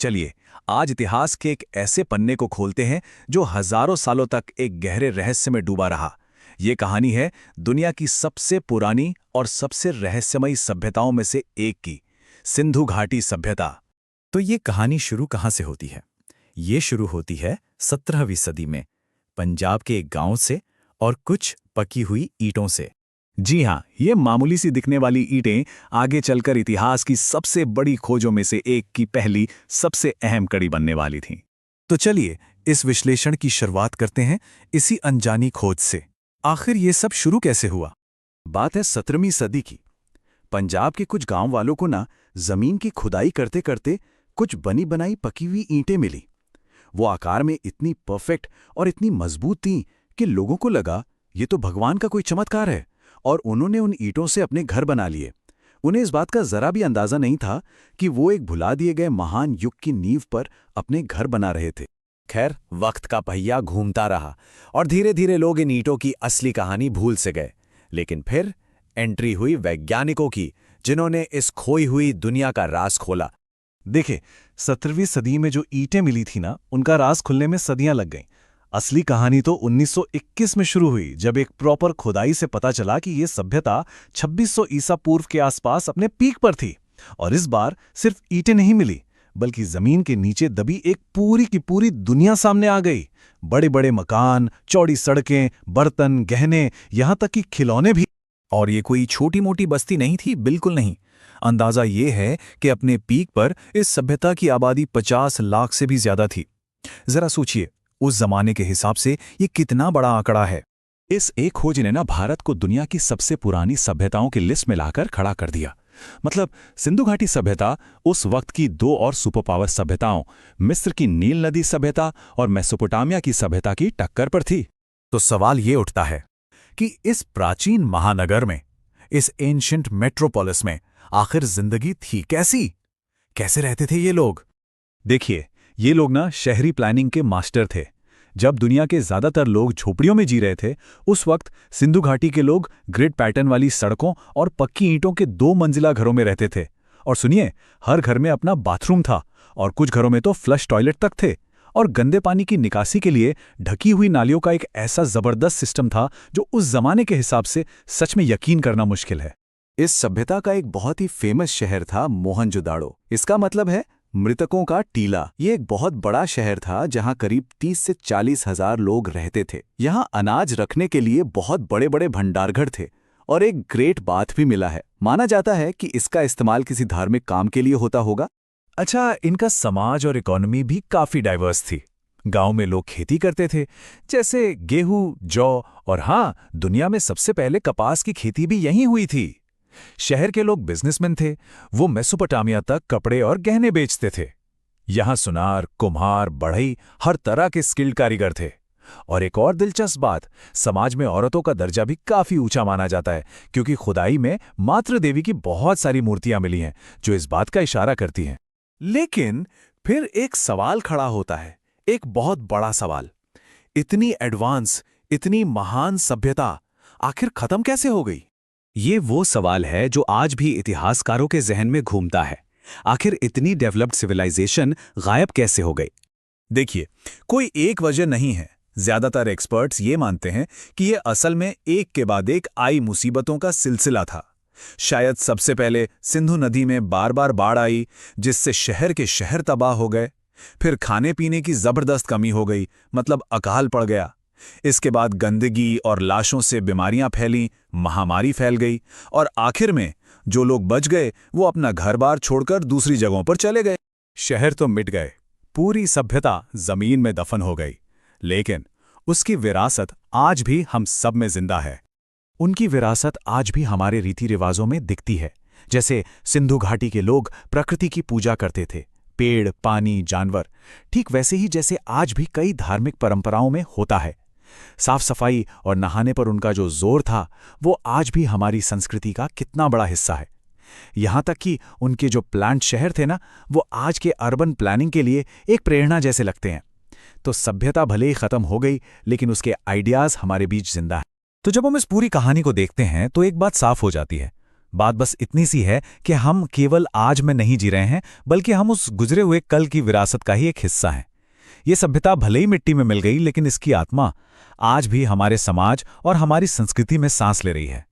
चलिए, आज इतिहास के एक ऐसे पन्ने को खोलते हैं जो हजारों सालों तक एक गहरे रहस्य में डूबा रहा। ये कहानी है दुनिया की सबसे पुरानी और सबसे रहस्यमयी सभ्यताओं में से एक की, सिंधु घाटी सभ्यता। तो ये कहानी शुरू कहाँ से होती है? ये शुरू होती है 17वीं सदी में, पंजाब के एक गांव से और कुछ पकी हुई ईंटों से। जी हाँ, ये मामूली सी दिखने वाली ईंटें आगे चलकर इतिहास की सबसे बड़ी खोजों में से एक की पहली सबसे अहम कड़ी बनने वाली थीं। तो चलिए इस विश्लेषण की शुरुआत करते हैं इसी अनजानी खोज से। आखिर ये सब शुरू कैसे हुआ? बात है 17वीं सदी की। पंजाब के कुछ गांव वालों को ना जमीन की खुदाई करते करते कुछ बनी बनाई पकी हुई ईंटें मिली। वो आकार में इतनी परफेक्ट और इतनी मजबूत थीं कि लोगों को लगा ये तो भगवान का कोई चमत्कार है, और उन्होंने उन ईंटों से अपने घर बना लिए। उन्हें इस बात का जरा भी अंदाजा नहीं था कि वो एक भुला दिए गए महान युग की नींव पर अपने घर बना रहे थे। खैर, वक्त का पहिया घूमता रहा और धीरे धीरे लोग इन ईंटों की असली कहानी भूल से गए। लेकिन फिर एंट्री हुई वैज्ञानिकों की, जिन्होंने इस खोई हुई दुनिया का राज खोला। देखे, 17वीं सदी में जो ईंटें मिली थी ना, उनका राज खुलने में सदियां लग गईं। असली कहानी तो 1921 में शुरू हुई, जब एक प्रॉपर खुदाई से पता चला कि ये सभ्यता 2600 ईसा पूर्व के आसपास अपने पीक पर थी। और इस बार सिर्फ ईंटें नहीं मिली, बल्कि जमीन के नीचे दबी एक पूरी की पूरी दुनिया सामने आ गई। बड़े बड़े मकान, चौड़ी सड़कें, बर्तन, गहने, यहां तक कि खिलौने भी। और ये कोई छोटी मोटी बस्ती नहीं थी, बिल्कुल नहीं। अंदाजा ये है कि अपने पीक पर इस सभ्यता की आबादी 50 लाख से भी ज्यादा थी। जरा सोचिए, उस जमाने के हिसाब से ये कितना बड़ा आंकड़ा है। इस एक खोज ने ना भारत को दुनिया की सबसे पुरानी सभ्यताओं की लिस्ट में लाकर खड़ा कर दिया। मतलब सिंधु घाटी सभ्यता उस वक्त की दो और सुपर पावर सभ्यताओं, मिस्र की नील नदी सभ्यता और मेसोपोटामिया की सभ्यता की टक्कर पर थी। तो सवाल ये उठता है कि इस प्राचीन महानगर में, इस एंशिएंट मेट्रोपोलिस में आखिर जिंदगी थी कैसी? कैसे रहते थे ये लोग? देखिए, ये लोग ना शहरी प्लानिंग के मास्टर थे। जब दुनिया के ज्यादातर लोग झोपड़ियों में जी रहे थे, उस वक्त सिंधु घाटी के लोग ग्रिड पैटर्न वाली सड़कों और पक्की ईंटों के 2 मंजिला घरों में रहते थे। और सुनिए, हर घर में अपना बाथरूम था और कुछ घरों में तो फ्लश टॉयलेट तक थे। और गंदे पानी की निकासी के लिए ढकी हुई नालियों का एक ऐसा जबरदस्त सिस्टम था जो उस जमाने के हिसाब से सच में यकीन करना मुश्किल है। इस सभ्यता का एक बहुत ही फेमस शहर था मोहनजोदाड़ो। इसका मतलब है मृतकों का टीला। ये एक बहुत बड़ा शहर था जहां करीब 30 से 40 हजार लोग रहते थे। यहां अनाज रखने के लिए बहुत बड़े बड़े भंडारघर थे और एक ग्रेट बाथ भी मिला है। माना जाता है कि इसका इस्तेमाल किसी धार्मिक काम के लिए होता होगा। अच्छा, इनका समाज और इकोनॉमी भी काफी डाइवर्स थी। गांव में लोग खेती करते थे, जैसे गेहूं, जौ, और हाँ, दुनिया में सबसे पहले कपास की खेती भी यहीं हुई थी। शहर के लोग बिजनेसमैन थे। वो मेसोपोटामिया तक कपड़े और गहने बेचते थे। यहां सुनार, कुम्हार, बढ़ई, हर तरह के स्किल्ड कारीगर थे। और एक और दिलचस्प बात, समाज में औरतों का दर्जा भी काफी ऊंचा माना जाता है, क्योंकि खुदाई में मातृ देवी की बहुत सारी मूर्तियां मिली हैं जो इस बात का इशारा करती हैं। लेकिन फिर एक सवाल खड़ा होता है, एक बहुत बड़ा सवाल। इतनी एडवांस, इतनी महान सभ्यता आखिर खत्म कैसे हो गई? ये वो सवाल है जो आज भी इतिहासकारों के जहन में घूमता है। आखिर इतनी डेवलप्ड सिविलाइजेशन गायब कैसे हो गई? देखिए, कोई एक वजह नहीं है। ज्यादातर एक्सपर्ट्स ये मानते हैं कि ये असल में एक के बाद एक आई मुसीबतों का सिलसिला था। शायद सबसे पहले सिंधु नदी में बार बार बाढ़ आई, जिससे शहर के शहर तबाह हो गए। फिर खाने पीने की जबरदस्त कमी हो गई, मतलब अकाल पड़ गया। इसके बाद गंदगी और लाशों से बीमारियां फैलीं, महामारी फैल गई, और आखिर में जो लोग बच गए वो अपना घर-बार छोड़कर दूसरी जगहों पर चले गए। शहर तो मिट गए, पूरी सभ्यता जमीन में दफन हो गई, लेकिन उसकी विरासत आज भी हम सब में जिंदा है। उनकी विरासत आज भी हमारे रीति रिवाजों में दिखती है। जैसे सिंधु घाटी के लोग प्रकृति की पूजा करते थे, पेड़, पानी, जानवर, ठीक वैसे ही जैसे आज भी कई धार्मिक परंपराओं में होता है। साफ सफाई और नहाने पर उनका जो जोर था, वो आज भी हमारी संस्कृति का कितना बड़ा हिस्सा है। यहां तक कि उनके जो प्लांट शहर थे ना, वो आज के अर्बन प्लानिंग के लिए एक प्रेरणा जैसे लगते हैं। तो सभ्यता भले ही खत्म हो गई, लेकिन उसके आइडियाज हमारे बीच जिंदा हैं। तो जब हम इस पूरी कहानी को देखते हैं तो एक बात साफ हो जाती है, बात बस इतनी सी है कि हम केवल आज में नहीं जी रहे हैं, बल्कि हम उस गुजरे हुए कल की विरासत का ही एक हिस्सा हैं। ये सभ्यता भले ही मिट्टी में मिल गई, लेकिन इसकी आत्मा आज भी हमारे समाज और हमारी संस्कृति में सांस ले रही है।